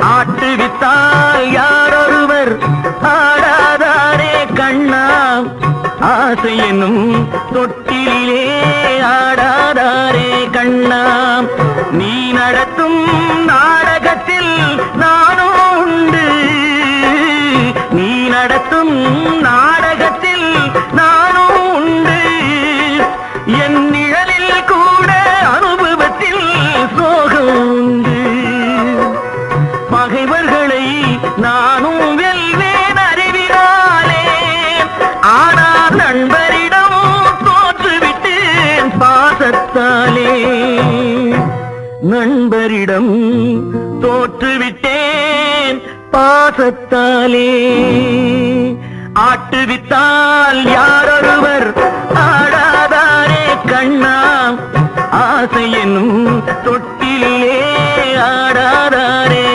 ஆட்டுவித்தால் யாரொருவர் ஆடாதாரே கண்ணா, ஆசை என்னும் தொட்டிலே ஆடாதாரே கண்ணா. நீ நடத்தும் நாடகத்தில் நானும் உண்டு, நீ நடத்தும் நாடகத்தில் நானும் உண்டு. என் நிழலில் கூட அனுபவத்தில் சோகம் உண்டு. பகைவர்களை நானும் வெல்வேன் அறிவினாலே, ஆனால் நண்பரிடம் தோற்றுவிட்டேன் பாசத்தாலே. நண்பரிடம் தோற்றுவிட்டேன் பாசத்தாலே. ஆட்டுவித்தால் யாரொருவர் ஆடாதாரே கண்ணா, ஆசை என்னும் தொட்டிலே ஆடாதாரே.